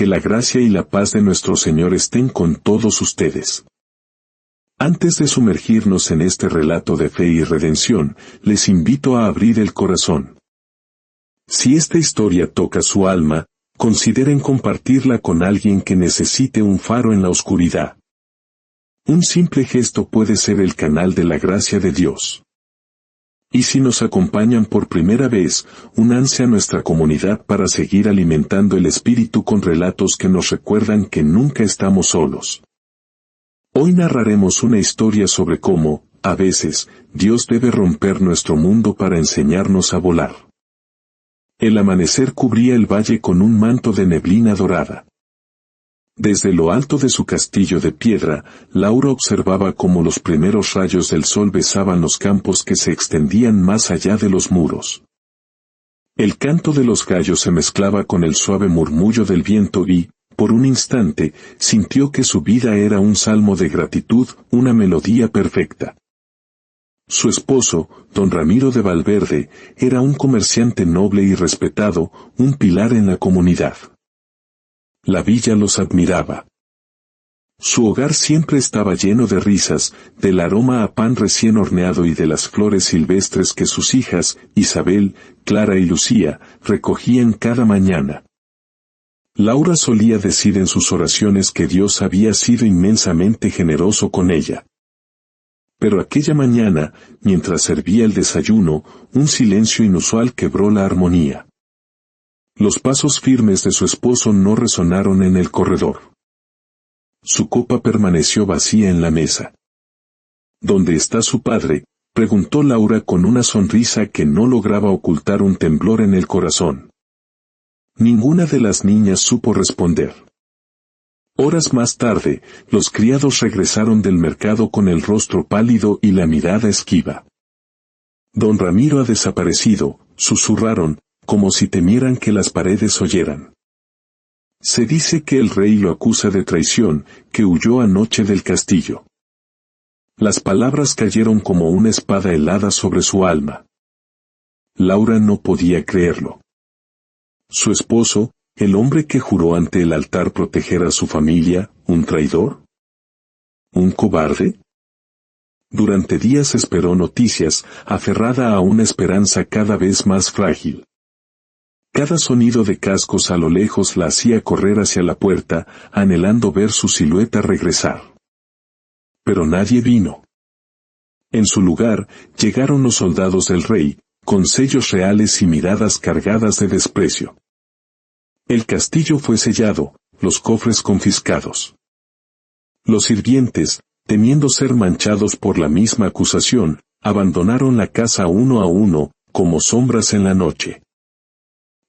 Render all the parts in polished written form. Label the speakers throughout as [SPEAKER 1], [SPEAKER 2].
[SPEAKER 1] que la gracia y la paz de nuestro Señor estén con todos ustedes. Antes de sumergirnos en este relato de fe y redención, les invito a abrir el corazón. Si esta historia toca su alma, consideren compartirla con alguien que necesite un faro en la oscuridad. Un simple gesto puede ser el canal de la gracia de Dios. Y si nos acompañan por primera vez, únanse a nuestra comunidad para seguir alimentando el espíritu con relatos que nos recuerdan que nunca estamos solos. Hoy narraremos una historia sobre cómo, a veces, Dios debe romper nuestro mundo para enseñarnos a volar. El amanecer cubría el valle con un manto de neblina dorada. Desde lo alto de su castillo de piedra, Laura observaba cómo los primeros rayos del sol besaban los campos que se extendían más allá de los muros. El canto de los gallos se mezclaba con el suave murmullo del viento y, por un instante, sintió que su vida era un salmo de gratitud, una melodía perfecta. Su esposo, don Ramiro de Valverde, era un comerciante noble y respetado, un pilar en la comunidad. La villa los admiraba. Su hogar siempre estaba lleno de risas, del aroma a pan recién horneado y de las flores silvestres que sus hijas, Isabel, Clara y Lucía, recogían cada mañana. Laura solía decir en sus oraciones que Dios había sido inmensamente generoso con ella. Pero aquella mañana, mientras servía el desayuno, un silencio inusual quebró la armonía. Los pasos firmes de su esposo no resonaron en el corredor. Su copa permaneció vacía en la mesa. ¿Dónde está su padre?, preguntó Laura con una sonrisa que no lograba ocultar un temblor en el corazón. Ninguna de las niñas supo responder. Horas más tarde, los criados regresaron del mercado con el rostro pálido y la mirada esquiva. Don Ramiro ha desaparecido, susurraron, como si temieran que las paredes oyeran. Se dice que el rey lo acusa de traición, que huyó anoche del castillo. Las palabras cayeron como una espada helada sobre su alma. Laura no podía creerlo. Su esposo, el hombre que juró ante el altar proteger a su familia, ¿un traidor? ¿Un cobarde? Durante días esperó noticias, aferrada a una esperanza cada vez más frágil. Cada sonido de cascos a lo lejos la hacía correr hacia la puerta, anhelando ver su silueta regresar. Pero nadie vino. En su lugar, llegaron los soldados del rey, con sellos reales y miradas cargadas de desprecio. El castillo fue sellado, los cofres confiscados. Los sirvientes, temiendo ser manchados por la misma acusación, abandonaron la casa uno a uno, como sombras en la noche.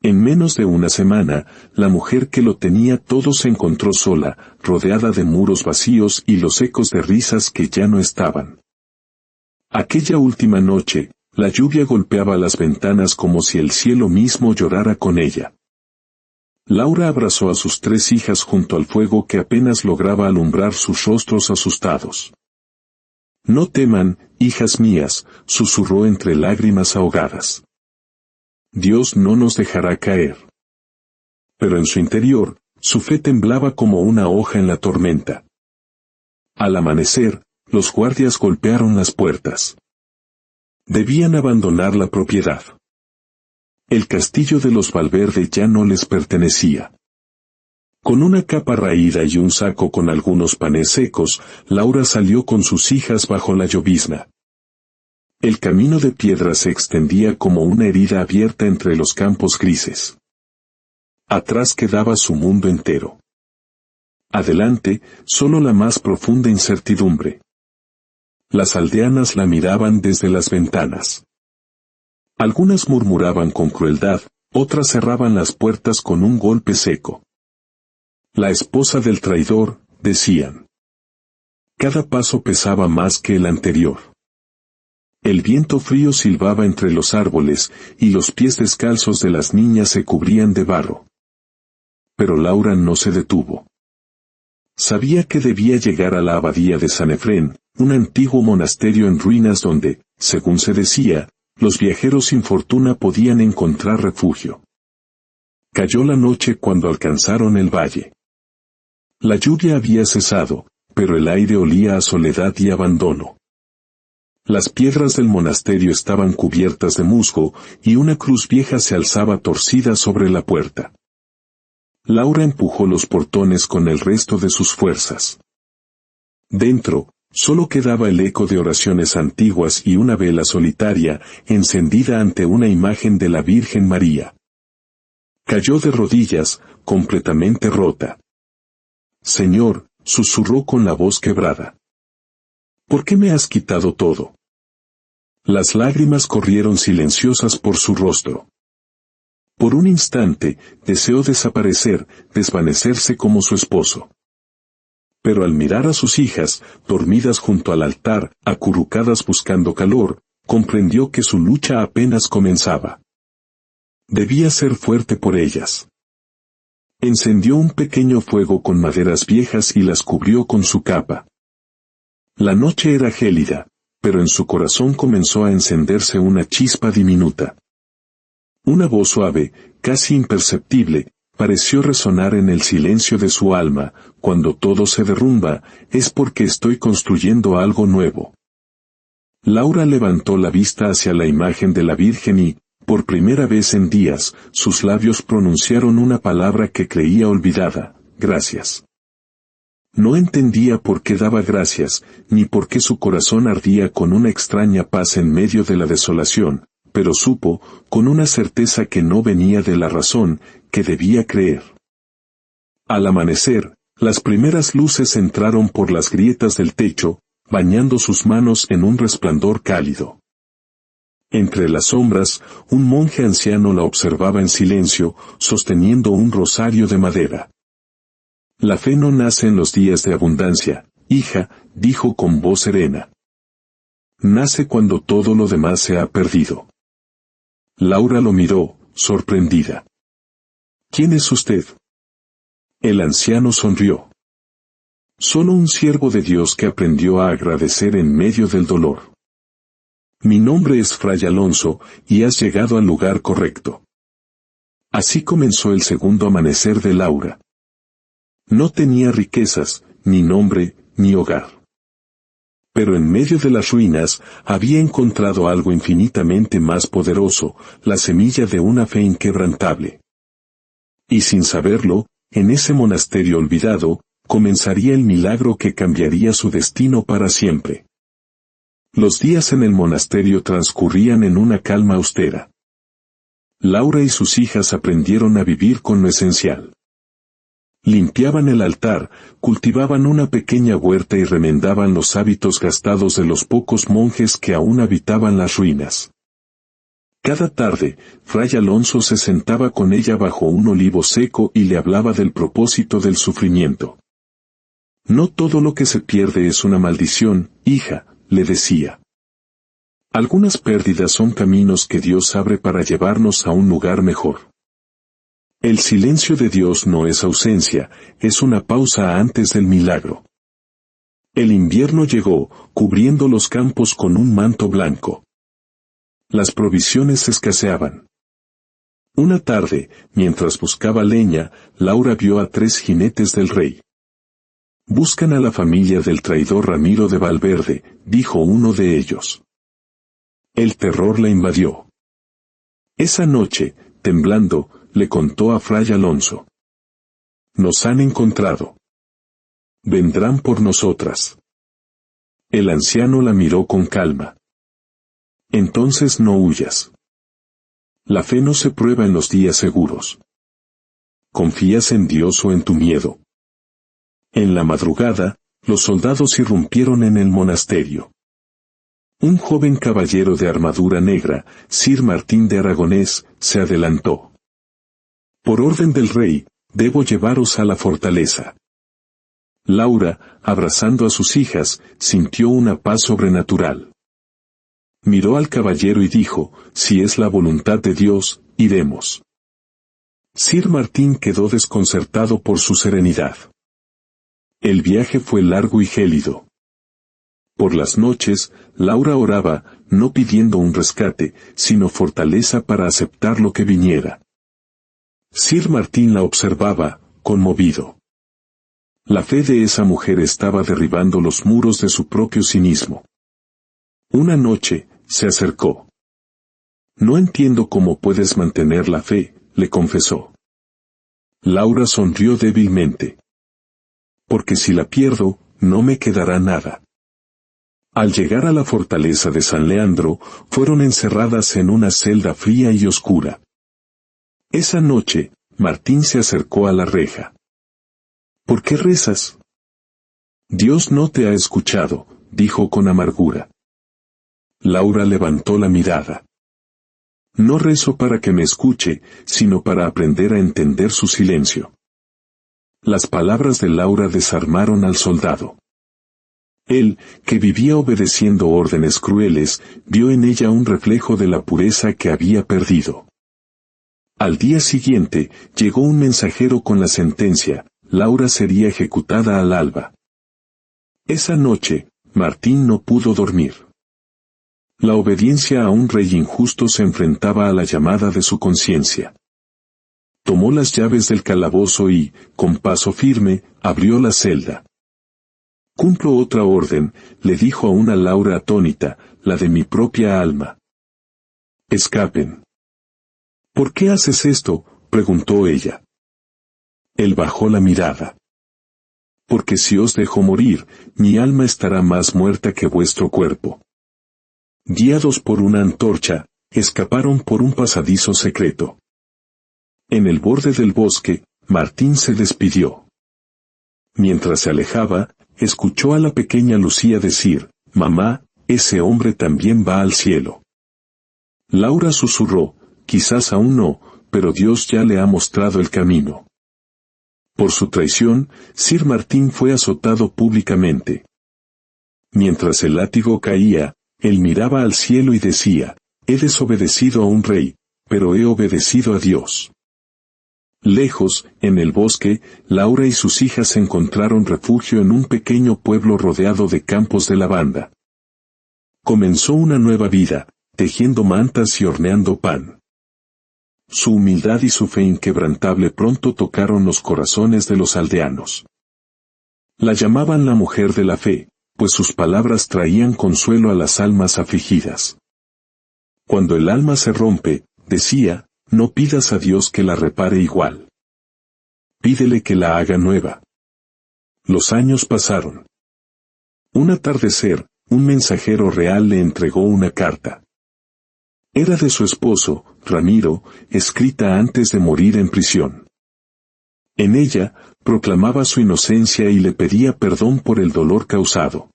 [SPEAKER 1] En menos de una semana, la mujer que lo tenía todo se encontró sola, rodeada de muros vacíos y los ecos de risas que ya no estaban. Aquella última noche, la lluvia golpeaba las ventanas como si el cielo mismo llorara con ella. Laura abrazó a sus 3 hijas junto al fuego que apenas lograba alumbrar sus rostros asustados. «No teman, hijas mías», susurró entre lágrimas ahogadas. «Dios no nos dejará caer». Pero en su interior, su fe temblaba como una hoja en la tormenta. Al amanecer, los guardias golpearon las puertas. Debían abandonar la propiedad. El castillo de los Valverde ya no les pertenecía. Con una capa raída y un saco con algunos panes secos, Laura salió con sus hijas bajo la llovizna. El camino de piedra se extendía como una herida abierta entre los campos grises. Atrás quedaba su mundo entero. Adelante, solo la más profunda incertidumbre. Las aldeanas la miraban desde las ventanas. Algunas murmuraban con crueldad, otras cerraban las puertas con un golpe seco. La esposa del traidor, decían. Cada paso pesaba más que el anterior. El viento frío silbaba entre los árboles, y los pies descalzos de las niñas se cubrían de barro. Pero Laura no se detuvo. Sabía que debía llegar a la abadía de San Efrén, un antiguo monasterio en ruinas donde, según se decía, los viajeros sin fortuna podían encontrar refugio. Cayó la noche cuando alcanzaron el valle. La lluvia había cesado, pero el aire olía a soledad y abandono. Las piedras del monasterio estaban cubiertas de musgo, y una cruz vieja se alzaba torcida sobre la puerta. Laura empujó los portones con el resto de sus fuerzas. Dentro, solo quedaba el eco de oraciones antiguas y una vela solitaria, encendida ante una imagen de la Virgen María. Cayó de rodillas, completamente rota. «Señor», susurró con la voz quebrada. «¿Por qué me has quitado todo?». Las lágrimas corrieron silenciosas por su rostro. Por un instante, deseó desaparecer, desvanecerse como su esposo. Pero al mirar a sus hijas, dormidas junto al altar, acurrucadas buscando calor, comprendió que su lucha apenas comenzaba. Debía ser fuerte por ellas. Encendió un pequeño fuego con maderas viejas y las cubrió con su capa. La noche era gélida, pero en su corazón comenzó a encenderse una chispa diminuta. Una voz suave, casi imperceptible, pareció resonar en el silencio de su alma: «Cuando todo se derrumba, es porque estoy construyendo algo nuevo». Laura levantó la vista hacia la imagen de la Virgen y, por primera vez en días, sus labios pronunciaron una palabra que creía olvidada: «Gracias». No entendía por qué daba gracias, ni por qué su corazón ardía con una extraña paz en medio de la desolación, pero supo, con una certeza que no venía de la razón, que debía creer. Al amanecer, las primeras luces entraron por las grietas del techo, bañando sus manos en un resplandor cálido. Entre las sombras, un monje anciano la observaba en silencio, sosteniendo un rosario de madera. «La fe no nace en los días de abundancia, hija», dijo con voz serena. «Nace cuando todo lo demás se ha perdido». Laura lo miró, sorprendida. «¿Quién es usted?». El anciano sonrió. «Solo un siervo de Dios que aprendió a agradecer en medio del dolor. Mi nombre es Fray Alonso, y has llegado al lugar correcto». Así comenzó el segundo amanecer de Laura. No tenía riquezas, ni nombre, ni hogar. Pero en medio de las ruinas, había encontrado algo infinitamente más poderoso: la semilla de una fe inquebrantable. Y sin saberlo, en ese monasterio olvidado, comenzaría el milagro que cambiaría su destino para siempre. Los días en el monasterio transcurrían en una calma austera. Laura y sus hijas aprendieron a vivir con lo esencial. Limpiaban el altar, cultivaban una pequeña huerta y remendaban los hábitos gastados de los pocos monjes que aún habitaban las ruinas. Cada tarde, Fray Alonso se sentaba con ella bajo un olivo seco y le hablaba del propósito del sufrimiento. «No todo lo que se pierde es una maldición, hija», le decía. «Algunas pérdidas son caminos que Dios abre para llevarnos a un lugar mejor. El silencio de Dios no es ausencia, es una pausa antes del milagro». El invierno llegó, cubriendo los campos con un manto blanco. Las provisiones escaseaban. Una tarde, mientras buscaba leña, Laura vio a 3 jinetes del rey. «Buscan a la familia del traidor Ramiro de Valverde», dijo uno de ellos. El terror la invadió. Esa noche, temblando, le contó a Fray Alonso: «Nos han encontrado. Vendrán por nosotras». El anciano la miró con calma. «Entonces no huyas. La fe no se prueba en los días seguros. ¿Confías en Dios o en tu miedo?». En la madrugada, los soldados irrumpieron en el monasterio. Un joven caballero de armadura negra, Sir Martín de Aragonés, se adelantó. «Por orden del rey, debo llevaros a la fortaleza». Laura, abrazando a sus hijas, sintió una paz sobrenatural. Miró al caballero y dijo: «Si es la voluntad de Dios, iremos». Sir Martín quedó desconcertado por su serenidad. El viaje fue largo y gélido. Por las noches, Laura oraba, no pidiendo un rescate, sino fortaleza para aceptar lo que viniera. Sir Martín la observaba, conmovido. La fe de esa mujer estaba derribando los muros de su propio cinismo. Una noche, se acercó. No entiendo cómo puedes mantener la fe, le confesó. Laura sonrió débilmente. Porque si la pierdo, no me quedará nada. Al llegar a la fortaleza de San Leandro, fueron encerradas en una celda fría y oscura. Esa noche, Martín se acercó a la reja. ¿Por qué rezas? Dios no te ha escuchado, dijo con amargura. Laura levantó la mirada. No rezo para que me escuche, sino para aprender a entender su silencio. Las palabras de Laura desarmaron al soldado. Él, que vivía obedeciendo órdenes crueles, vio en ella un reflejo de la pureza que había perdido. Al día siguiente, llegó un mensajero con la sentencia: Laura sería ejecutada al alba. Esa noche, Martín no pudo dormir. La obediencia a un rey injusto se enfrentaba a la llamada de su conciencia. Tomó las llaves del calabozo y, con paso firme, abrió la celda. Cumplo otra orden, le dijo a una Laura atónita, la de mi propia alma. Escapen. ¿Por qué haces esto?, preguntó ella. Él bajó la mirada. Porque si os dejo morir, mi alma estará más muerta que vuestro cuerpo. Guiados por una antorcha, escaparon por un pasadizo secreto. En el borde del bosque, Martín se despidió. Mientras se alejaba, escuchó a la pequeña Lucía decir: «Mamá, ese hombre también va al cielo». Laura susurró: «Quizás aún no, pero Dios ya le ha mostrado el camino». Por su traición, Sir Martín fue azotado públicamente. Mientras el látigo caía, él miraba al cielo y decía: «He desobedecido a un rey, pero he obedecido a Dios». Lejos, en el bosque, Laura y sus hijas encontraron refugio en un pequeño pueblo rodeado de campos de lavanda. Comenzó una nueva vida, tejiendo mantas y horneando pan. Su humildad y su fe inquebrantable pronto tocaron los corazones de los aldeanos. La llamaban la mujer de la fe, pues sus palabras traían consuelo a las almas afligidas. Cuando el alma se rompe, decía, no pidas a Dios que la repare igual. Pídele que la haga nueva. Los años pasaron. Un atardecer, un mensajero real le entregó una carta. Era de su esposo, Ramiro, escrita antes de morir en prisión. En ella, proclamaba su inocencia y le pedía perdón por el dolor causado.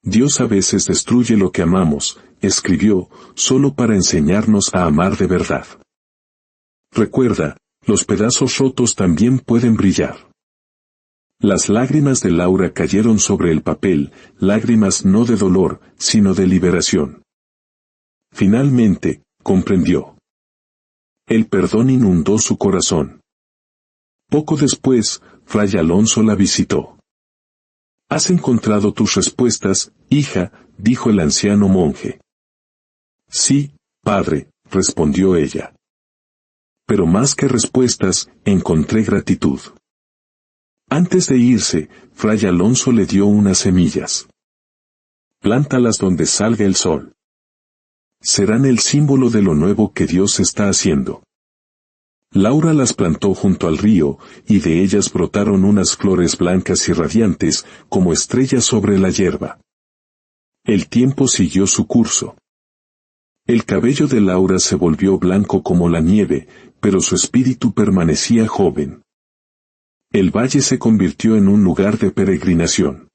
[SPEAKER 1] Dios a veces destruye lo que amamos, escribió, solo para enseñarnos a amar de verdad. Recuerda, los pedazos rotos también pueden brillar. Las lágrimas de Laura cayeron sobre el papel, lágrimas no de dolor, sino de liberación. Finalmente, comprendió. El perdón inundó su corazón. Poco después, Fray Alonso la visitó. «Has encontrado tus respuestas, hija», dijo el anciano monje. «Sí, padre», respondió ella. «Pero más que respuestas, encontré gratitud». Antes de irse, Fray Alonso le dio unas semillas. «Plántalas donde salga el sol. Serán el símbolo de lo nuevo que Dios está haciendo». Laura las plantó junto al río, y de ellas brotaron unas flores blancas y radiantes, como estrellas sobre la hierba. El tiempo siguió su curso. El cabello de Laura se volvió blanco como la nieve, pero su espíritu permanecía joven. El valle se convirtió en un lugar de peregrinación.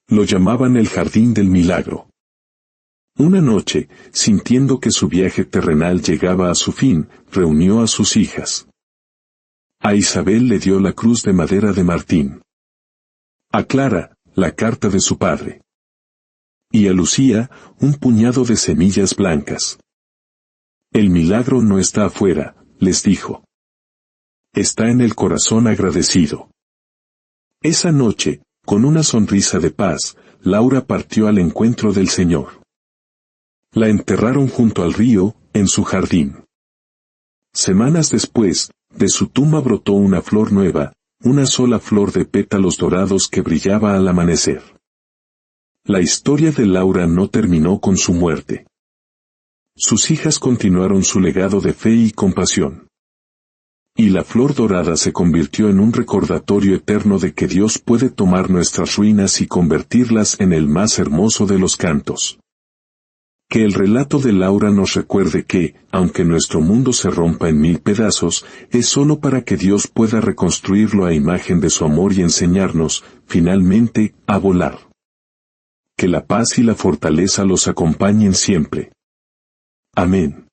[SPEAKER 1] Lo llamaban el Jardín del Milagro. Una noche, sintiendo que su viaje terrenal llegaba a su fin, reunió a sus hijas. A Isabel le dio la cruz de madera de Martín. A Clara, la carta de su padre. Y a Lucía, un puñado de semillas blancas. El milagro no está afuera, les dijo. Está en el corazón agradecido. Esa noche, con una sonrisa de paz, Laura partió al encuentro del Señor. La enterraron junto al río, en su jardín. Semanas después, de su tumba brotó una flor nueva, una sola flor de pétalos dorados que brillaba al amanecer. La historia de Laura no terminó con su muerte. Sus hijas continuaron su legado de fe y compasión. Y la flor dorada se convirtió en un recordatorio eterno de que Dios puede tomar nuestras ruinas y convertirlas en el más hermoso de los cantos. Que el relato de Laura nos recuerde que, aunque nuestro mundo se rompa en 1000 pedazos, es solo para que Dios pueda reconstruirlo a imagen de su amor y enseñarnos, finalmente, a volar. Que la paz y la fortaleza los acompañen siempre. Amén.